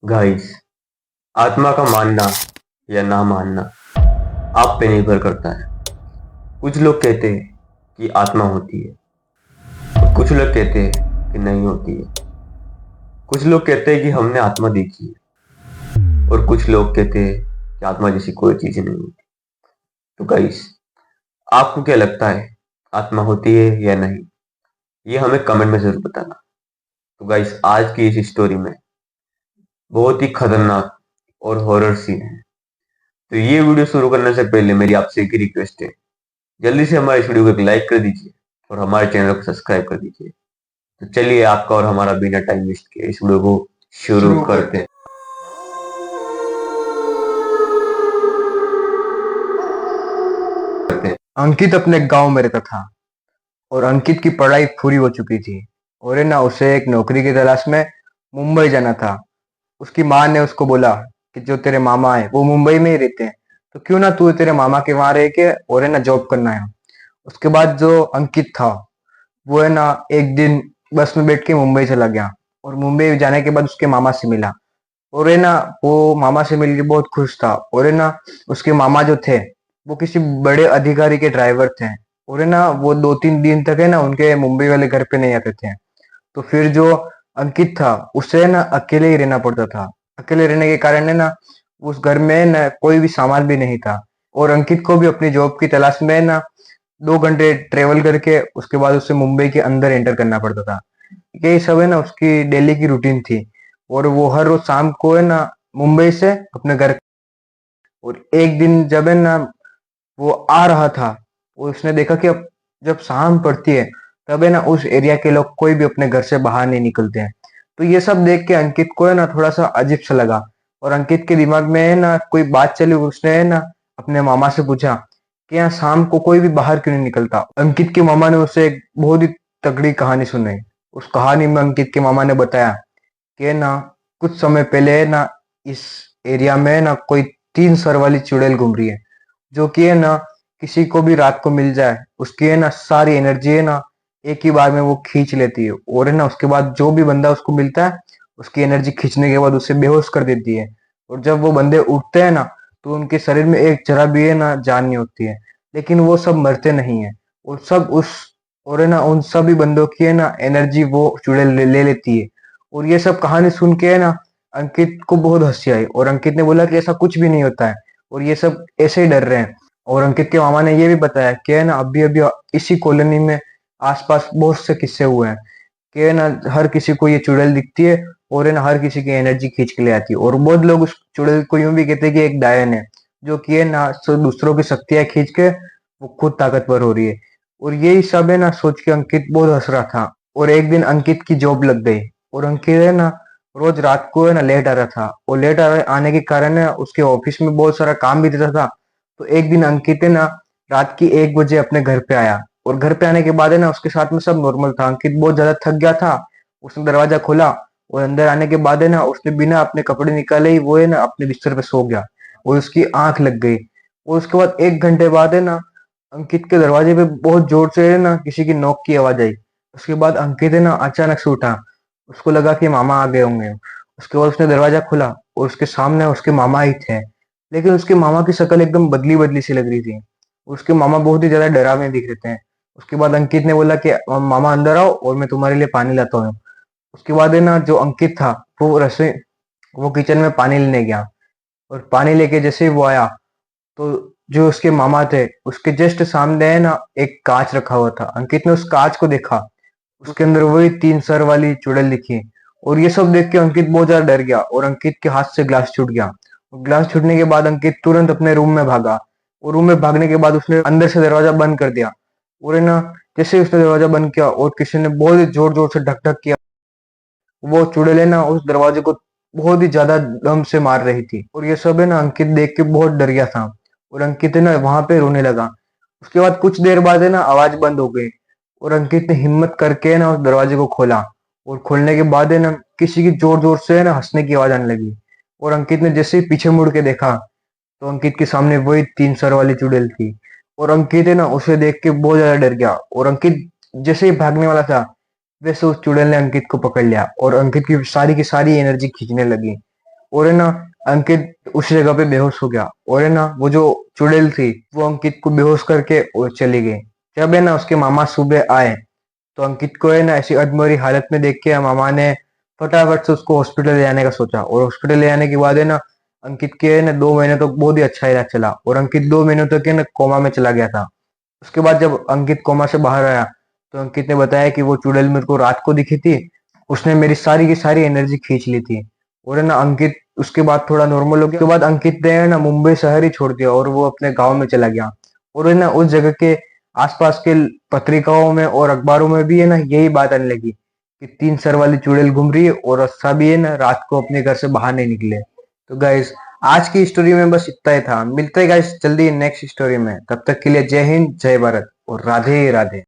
Guys, आत्मा का मानना या ना मानना आप पे निर्भर करता है। कुछ लोग कहते हैं कि आत्मा होती है और कुछ लोग कहते हैं कि नहीं होती है। कुछ लोग कहते हैं कि हमने आत्मा देखी है और कुछ लोग कहते हैं कि आत्मा जैसी कोई चीज नहीं होती। तो गाइस, आपको क्या लगता है, आत्मा होती है या नहीं? ये हमें कमेंट में जरूर बताना। तो गाइस, आज की इस स्टोरी में बहुत ही खतरनाक और हॉरर सीन है। तो ये वीडियो शुरू करने से पहले मेरी आपसे एक ही रिक्वेस्ट है, जल्दी से हमारे इस वीडियो को एक लाइक कर दीजिए और हमारे चैनल को सब्सक्राइब कर दीजिए। तो चलिए, आपका और हमारा बिना टाइम वेस्ट किए इस वीडियो को शुरू करते हैं। अंकित अपने गांव में रहता था और अंकित की पढ़ाई पूरी हो चुकी थी और है ना उसे एक नौकरी की तलाश में मुंबई जाना था। उसकी माँ ने उसको बोला कि जो तेरे मामा है वो मुंबई में ही रहते हैं, तो क्यों ना तू तेरे मामा के वहां रह के और है ना जॉब करना है। उसके बाद जो अंकित था वो है ना एक दिन बस में बैठ के मुंबई चला गया और मुंबई जाने के बाद उसके मामा से मिला और है ना वो मामा से मिलके बहुत खुश था और है ना उसके मामा जो थे वो किसी बड़े अधिकारी के ड्राइवर थे और है ना वो 2-3 दिन तक है ना उनके मुंबई वाले घर पे नहीं आते थे। तो फिर जो अंकित था उसे ना अकेले ही रहना पड़ता था। अकेले रहने के कारण है ना उस घर में ना कोई भी सामान भी नहीं था और अंकित को भी अपनी जॉब की तलाश में ना 2 घंटे ट्रेवल करके उसके बाद उसे मुंबई के अंदर एंटर करना पड़ता था। यही सब है ना उसकी डेली की रूटीन थी और वो हर रोज शाम को है ना मुंबई से अपने घर। और एक दिन जब है ना वो आ रहा था, वो उसने देखा कि अब जब शाम पड़ती है तब है ना उस एरिया के लोग कोई भी अपने घर से बाहर नहीं निकलते हैं। तो ये सब देख के अंकित को है ना थोड़ा सा अजीब सा लगा और अंकित के दिमाग में है ना कोई बात चली। उसने है ना अपने मामा से पूछा कि यहाँ शाम को कोई भी बाहर क्यों नहीं निकलता। अंकित के मामा ने उसे एक बहुत ही तगड़ी कहानी सुनाई। उस कहानी में अंकित के मामा ने बताया कि है ना कुछ समय पहले है ना इस एरिया में है ना कोई 3 सर वाली चुड़ैल घूम रही है, जो कि है ना किसी को भी रात को मिल जाए उसकी है ना सारी एनर्जी है ना एक ही बार में वो खींच लेती है और है ना उसके बाद जो भी बंदा उसको मिलता है उसकी एनर्जी खींचने के बाद उसे बेहोश कर देती है। और जब वो बंदे उठते हैं ना तो उनके शरीर में एक जरा भी है ना जान नहीं होती है, लेकिन वो सब मरते नहीं है। और सब उस और है ना उन सभी बंदों की है ना एनर्जी वो चुड़ैल ले लेती है। और ये सब कहानी सुन के है ना अंकित को बहुत हंसी आई और अंकित ने बोला कि ऐसा कुछ भी नहीं होता है और ये सब ऐसे ही डर रहे हैं। और अंकित के मामा ने ये भी बताया कि है ना अभी अभी इसी कॉलोनी में आसपास बहुत से किस्से हुए हैं कि है ना हर किसी को ये चुड़ैल दिखती है और है ना हर किसी की एनर्जी खींच के ले आती है। और बहुत लोग उस चुड़ैल को यूं भी कहते हैं कि एक डायन है जो कि है ना दूसरों की शक्तियां खींच के वो खुद ताकतवर हो रही है। और यही सब है ना सोच के अंकित बहुत हंस रहा था। और एक दिन अंकित की जॉब लग गई और अंकित है ना रोज रात को है ना लेट आ रहा था और लेट आने के कारण है उसके ऑफिस में बहुत सारा काम भी देता था। तो एक दिन अंकित है ना रात की 1 बजे अपने घर पे आया और घर पे आने के बाद है ना उसके साथ में सब नॉर्मल था। अंकित बहुत ज्यादा थक गया था। उसने दरवाजा खोला और अंदर आने के बाद है ना उसने बिना अपने कपड़े निकाले ही वो है ना अपने बिस्तर पे सो गया और उसकी आंख लग गई। और उसके बाद 1 घंटे बाद है ना अंकित के दरवाजे पे बहुत जोर से है ना किसी की नॉक की आवाज आई। उसके बाद अंकित है ना अचानक से उठा। उसको लगा कि मामा आ गए होंगे। उसके बाद उसने दरवाजा खोला और उसके सामने उसके मामा ही थे, लेकिन उसके मामा की शक्ल एकदम बदली बदली सी लग रही थी। उसके मामा बहुत ही ज्यादा डरावने दिख रहे थे। उसके बाद अंकित ने बोला कि मामा अंदर आओ और मैं तुम्हारे लिए पानी लाता हूँ। उसके बाद है ना जो अंकित था वो किचन में पानी लेने गया और पानी लेके जैसे ही वो आया तो जो उसके मामा थे उसके जस्ट सामने है ना एक कांच रखा हुआ था। अंकित ने उस कांच को देखा, उसके अंदर वही 3 सर वाली चुड़ैल दिखी। और ये सब देख के अंकित बहुत ज्यादा डर गया और अंकित के हाथ से ग्लास छूट गया। और ग्लास छूटने के बाद अंकित तुरंत अपने रूम में भागा और रूम में भागने के बाद उसने अंदर से दरवाजा बंद कर दिया। और है ना जैसे ही उसने दरवाजा बंद किया और किसी ने बहुत ही जोर जोर से ढक ढक किया, वो चुड़ैल है ना उस दरवाजे को बहुत ही ज्यादा दम से मार रही थी। और ये सब है ना अंकित देख के बहुत डर गया था और अंकित है ना वहां पे रोने लगा। उसके बाद कुछ देर बाद है ना आवाज बंद हो गई और अंकित ने हिम्मत करके ना उस दरवाजे को खोला। और खोलने के बाद है ना किसी की जोर जोर से है ना हंसने की आवाज आने लगी। और अंकित ने जैसे ही पीछे मुड़ के देखा तो अंकित के सामने वही 3 सर वाली चुड़ैल थी। और अंकित है ना उसे देख के बहुत ज्यादा डर गया और अंकित जैसे ही भागने वाला था वैसे उस चुड़ैल ने अंकित को पकड़ लिया और अंकित की सारी एनर्जी खींचने लगी। और है ना अंकित उस जगह पे बेहोश हो गया। और है ना वो जो चुड़ैल थी वो अंकित को बेहोश करके और चली गई। जब है ना उसके मामा सुबह आए तो अंकित को है ना ऐसी अधमरी हालत में देख के मामा ने फटाफट से उसको हॉस्पिटल ले जाने का सोचा। और हॉस्पिटल ले जाने के बाद है ना अंकित के है ना 2 महीने तक बहुत ही अच्छा इलाज चला और अंकित 2 महीनों तक है ना कोमा में चला गया था। उसके बाद जब अंकित कोमा से बाहर आया तो अंकित ने बताया कि वो चुड़ैल मेरे को रात को दिखी थी, उसने मेरी सारी की सारी एनर्जी खींच ली थी। और है ना अंकित उसके बाद थोड़ा नॉर्मल हो गया। उसके बाद अंकित ने है ना मुंबई शहर ही छोड़ दिया और वो अपने गांव में चला गया। और है ना उस जगह के आसपास के पत्रिकाओं में और अखबारों में भी है ना यही बात आने लगी कि 3 सर वाली चुड़ैल घूम रही है और सभी है ना रात को अपने घर से बाहर नहीं निकले। तो गाइस आज की स्टोरी में बस इतना ही था। मिलते हैं गाइस जल्दी नेक्स्ट स्टोरी में। तब तक के लिए जय हिंद, जय भारत और राधे राधे।